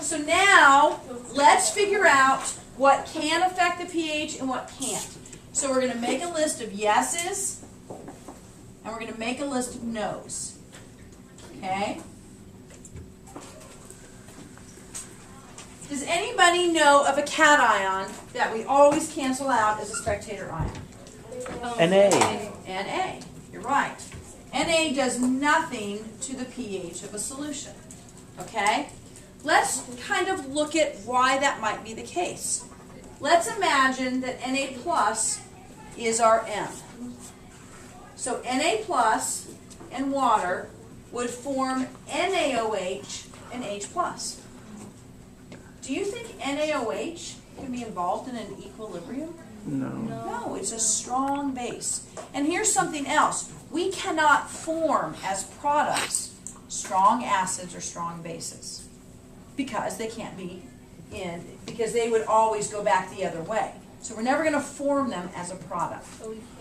So now, let's figure out what can affect the pH and what can't. So we're going to make a list of yeses, and we're going to make a list of no's. Okay? Does anybody know of a cation that we always cancel out as a spectator ion? Na. Na. You're right. Na does nothing to the pH of a solution. Okay? Let's kind of look at why that might be the case. Let's imagine that Na plus is our M. So Na plus and water would form NaOH and H plus. Do you think NaOH can be involved in an equilibrium? No. No, it's a strong base. And here's something else. We cannot form as products strong acids or strong bases because they can't be because they would always go back the other way. So we're never going to form them as a product.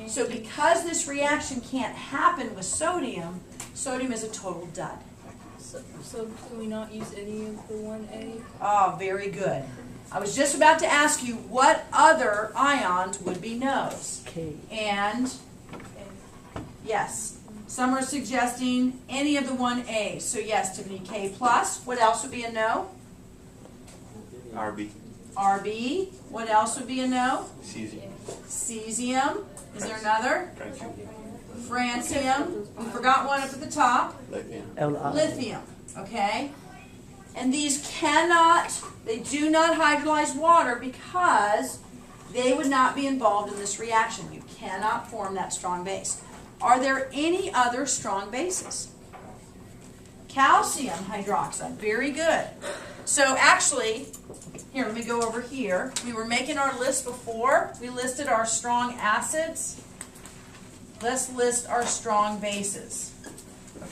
So because this reaction can't happen with sodium, sodium is a total dud. So can we not use any of the 1A? Oh, very good. I was just about to ask you what other ions would be no's. K. And yes, some are suggesting any of the 1A's. So yes, Tiffany, K plus. What else would be a no? RB. RB. What else would be a no? Cesium. Cesium. Is there another? Francium. Francium. We forgot one up at the top. Lithium. Li. Lithium. Okay? And these they do not hydrolyze water because they would not be involved in this reaction. You cannot form that strong base. Are there any other strong bases? Calcium hydroxide. Very good. So actually, here, let me go over here. We were making our list before. We listed our strong acids. Let's list our strong bases.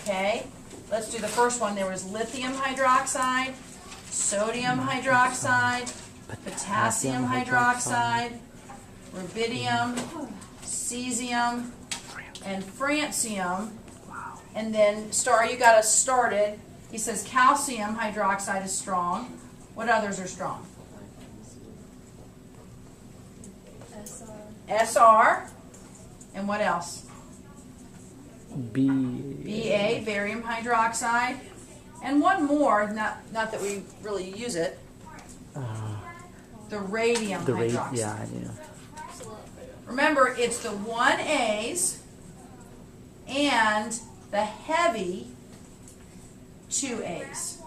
Okay? Let's do the first one. There was lithium hydroxide, sodium hydroxide, potassium hydroxide, rubidium, cesium, and francium. And then, Star, you got us started. He says calcium hydroxide is strong. What others are strong? SR. And what else? B. Ba, barium hydroxide. And one more, not that we really use it, the radium hydroxide. Yeah. Remember, it's the 1A's and the heavy 2A's.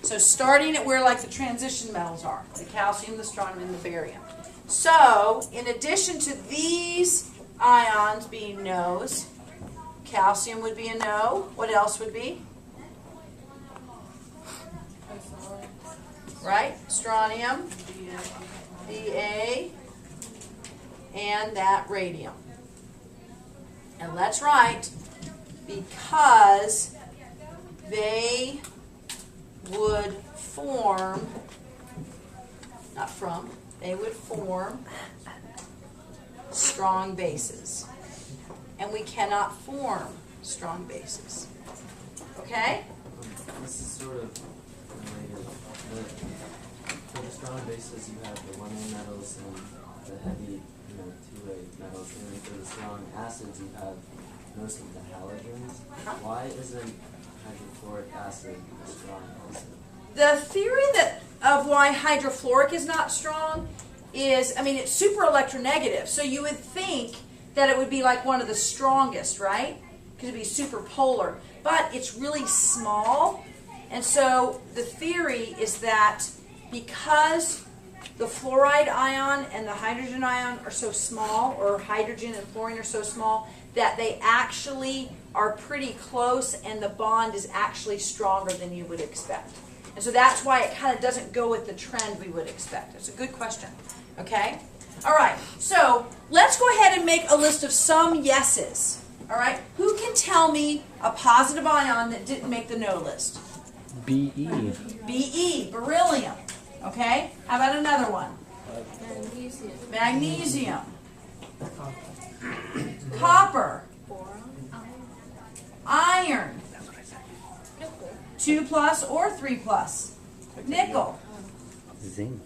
So starting at where like the transition metals are, the calcium, the strontium, and the barium. So in addition to these ions being no's, calcium would be a no. What else would be? Right? Strontium, Ba, and that radium. And let's write because they would form, they would form strong bases. And we cannot form strong bases. Okay? This is sort of related. For the strong bases, you have the 1A metals and the heavy 2A metals. And for the strong acids, you have most of the halogens. Why isn't hydrofluoric acid a strong acid? The theory of why hydrofluoric is not strong is, it's super electronegative. So you would think that it would be like one of the strongest, right? Because it'd be super polar. But it's really small. And so the theory is that because the fluoride ion and the hydrogen ion are so small, or hydrogen and fluorine are so small, that they actually are pretty close and the bond is actually stronger than you would expect. And so that's why it kind of doesn't go with the trend we would expect. It's a good question. Okay? All right. So let's go ahead and make a list of some yeses. All right? Who can tell me a positive ion that didn't make the no list? Be. Be, beryllium. Okay? How about another one? Magnesium. Magnesium. Copper. Iron. 2 plus or 3 plus? Nickel. Zinc.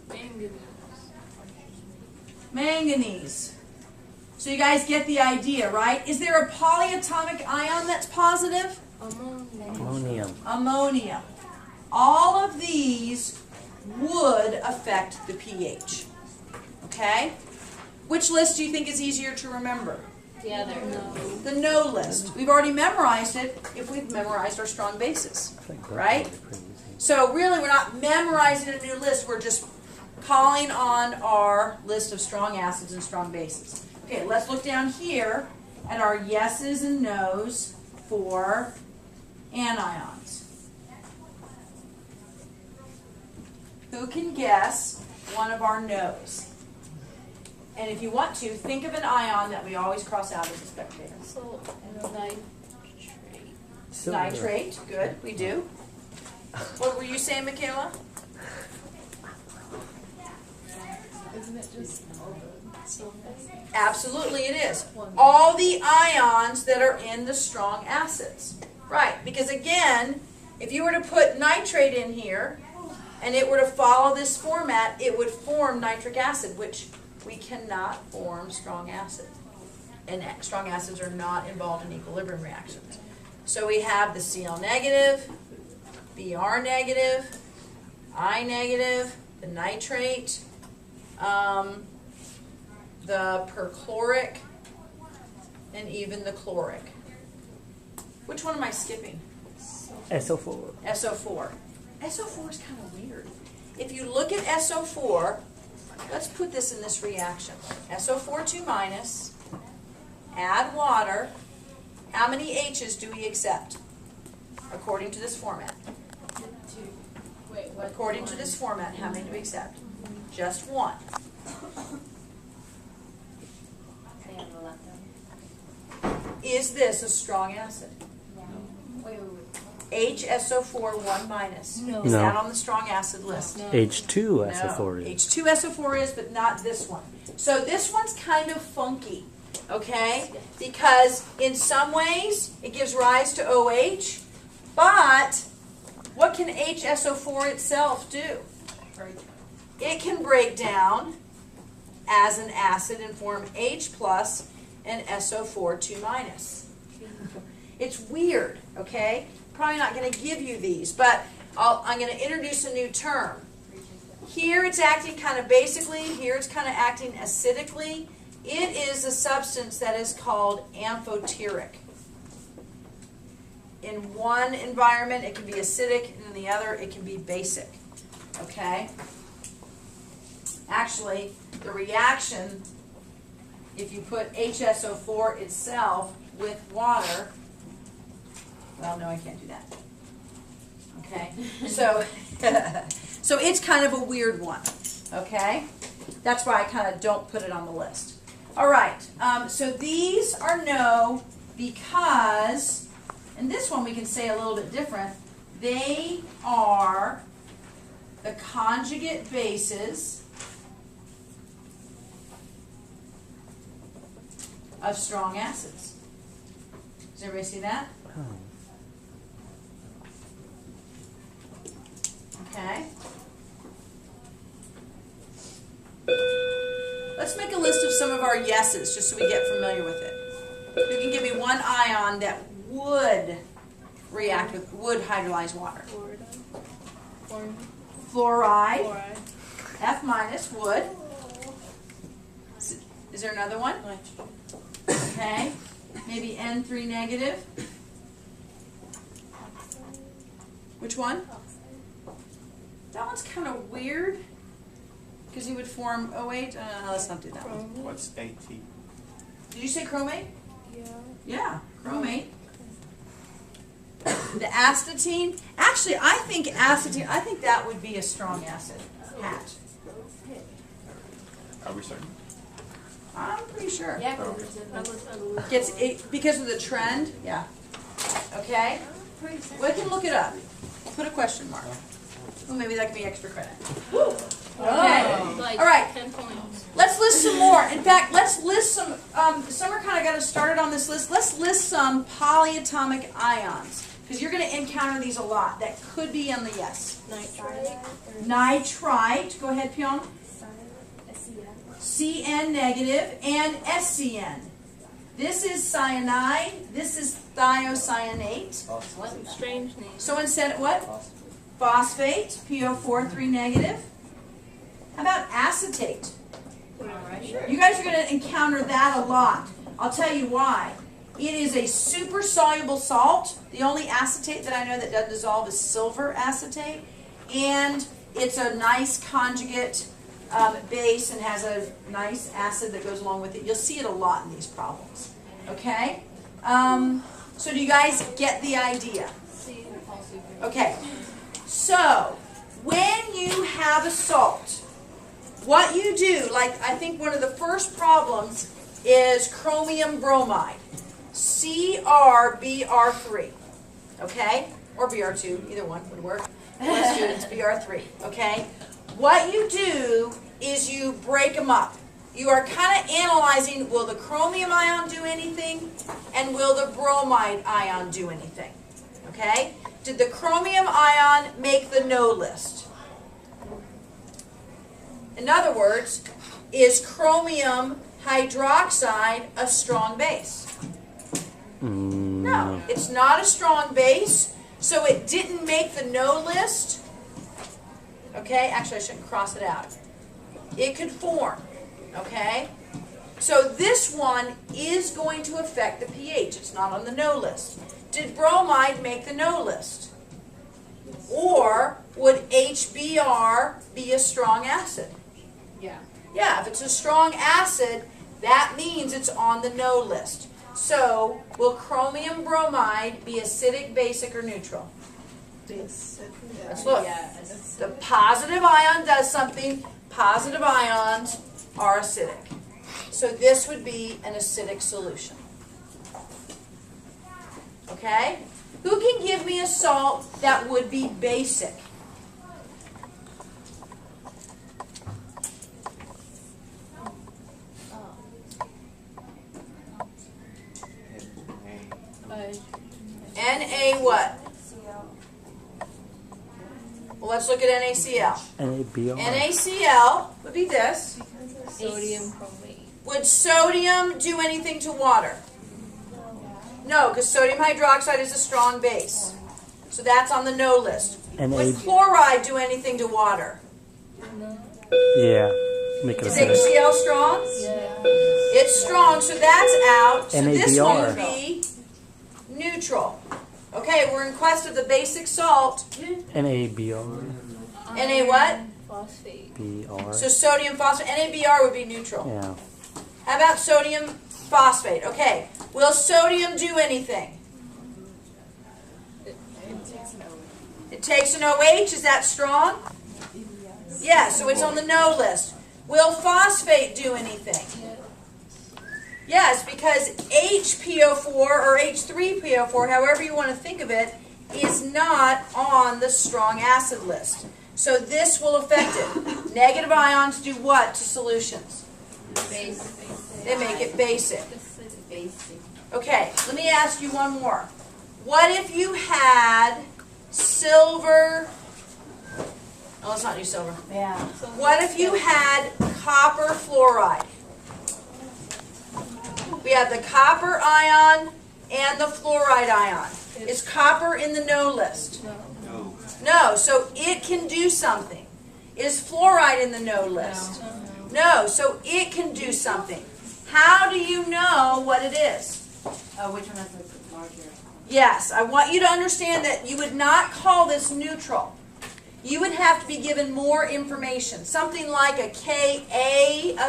Manganese. So you guys get the idea, right? Is there a polyatomic ion that's positive? Ammonium. Ammonium. All of these would affect the pH. Okay? Which list do you think is easier to remember? The other. No. The no list. We've already memorized it if we've memorized our strong bases. Right? So really we're not memorizing a new list, we're just calling on our list of strong acids and strong bases. Okay, let's look down here at our yeses and nos for anions. Who can guess one of our no's? And if you want to, think of an ion that we always cross out as a spectator. So, nitrate. Silver. Nitrate, good, we do. What were you saying, Michaela? Isn't it just all the silver? Absolutely it is. All the ions that are in the strong acids. Right, because again, if you were to put nitrate in here, and it were to follow this format, it would form nitric acid, which we cannot form strong acid. And strong acids are not involved in equilibrium reactions. So we have the Cl negative, Br negative, I negative, the nitrate, the perchloric, and even the chloric. Which one am I skipping? SO4. SO4. SO4 is kind of weird. If you look at SO4, let's put this in this reaction. SO4 2 minus, add water. How many H's do we accept? According to this format. According to this format, how many do we accept? Just one. Is this a strong acid? HSO4 1 minus. No. Is No. that on the strong acid list? No. H2SO4 No. is. H2SO4 is, but not this one. So this one's kind of funky, okay? Because in some ways it gives rise to OH, but what can HSO4 itself do? It can break down as an acid and form H plus and SO4 2 minus. It's weird, okay? Probably not going to give you these, but I'm going to introduce a new term. Here it's acting kind of basically, here it's kind of acting acidically. It is a substance that is called amphoteric. In one environment it can be acidic, and in the other it can be basic, okay? Actually, the reaction, if you put HSO4 itself with water, well, no, I can't do that. Okay, so so it's kind of a weird one. Okay, that's why I kind of don't put it on the list. All right, so these are no because, and this one we can say a little bit different. They are the conjugate bases of strong acids. Does everybody see that? Oh. Okay. Let's make a list of some of our yeses, just so we get familiar with it. You can give me one ion that would react with, would hydrolyze water. Fluoride, F minus, would. Is there another one? Okay. Maybe N3 negative. Which one? That one's kind of weird because you would form OH. Let's not do that one. What's AT? Did you say chromate? Yeah. Yeah, chromate. The astatine. Actually, I think astatine. I think that would be a strong acid. Hat. Are we certain? I'm pretty sure. Yeah, Gets it because of the trend. Yeah. Okay. We can look it up. Put a question mark. Well, maybe that could be extra credit. Okay. Like All right. 10 points. Let's list some more. In fact, let's list some. Summer kind of got us started on this list. Let's list some polyatomic ions because you're going to encounter these a lot. That could be on the yes. Nitrite. Nitrite, go ahead, Pion. CN negative and SCN. This is cyanide. This is thiocyanate. Phosphate. Strange name. Someone said what? Phosphate. Phosphate, PO4, 3 negative. How about acetate? You guys are going to encounter that a lot. I'll tell you why. It is a super soluble salt. The only acetate that I know that doesn't dissolve is silver acetate. And it's a nice conjugate base and has a nice acid that goes along with it. You'll see it a lot in these problems. Okay? So do you guys get the idea? Okay. So, when you have a salt, what you do, like I think one of the first problems is chromium bromide. CrBr3. Okay? Or Br2, either one would work. Let's do it, it's Br3. Okay? What you do is you break them up. You are kind of analyzing, will the chromium ion do anything? And will the bromide ion do anything? Okay? Did the chromium ion make the no list? In other words, is chromium hydroxide a strong base? No, it's not a strong base, so it didn't make the no list. Okay, actually I shouldn't cross it out. It could form, okay? So this one is going to affect the pH. It's not on the no list. Did bromide make the no list? Or would HBr be a strong acid? Yeah. Yeah, if it's a strong acid, that means it's on the no list. So, will chromium bromide be acidic, basic, or neutral? Let's look. The positive ion does something. Positive ions are acidic. So this would be an acidic solution. Okay? Who can give me a salt that would be basic? Na what? Well, let's look at NaCl. NaBr. NaCl would be this. Sodium chromate. Would sodium do anything to water? No, because sodium hydroxide is a strong base. So that's on the no list. Would chloride do anything to water? Yeah. Make it Is acidic. HCl strong? Yeah. It's strong, so that's out. So this one NaBr. would be neutral. Okay, we're in quest of the basic salt. NaBr. Na what? Phosphate. Br. So sodium phosphate. NaBr would be neutral. Yeah. How about sodium phosphate? Okay. Will sodium do anything? It takes an OH. Is that strong? Yeah, so it's on the no list. Will phosphate do anything? Yes, because HPO4 or H3PO4, however you want to think of it, is not on the strong acid list. So this will affect it. Negative ions do what to solutions? They make it basic. Okay, let me ask you one more. What if you had silver? Oh, let's not do silver. Yeah. What if you had copper fluoride? We have the copper ion and the fluoride ion. Is copper in the no list? No. No, so it can do something. Is fluoride in the no list? No, so it can do something. How do you know what it is? Which one has the larger? Yes, I want you to understand that you would not call this neutral. You would have to be given more information. Something like a Ka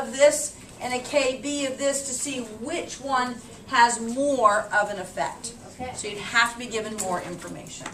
of this and a Kb of this to see which one has more of an effect. Okay. So you'd have to be given more information.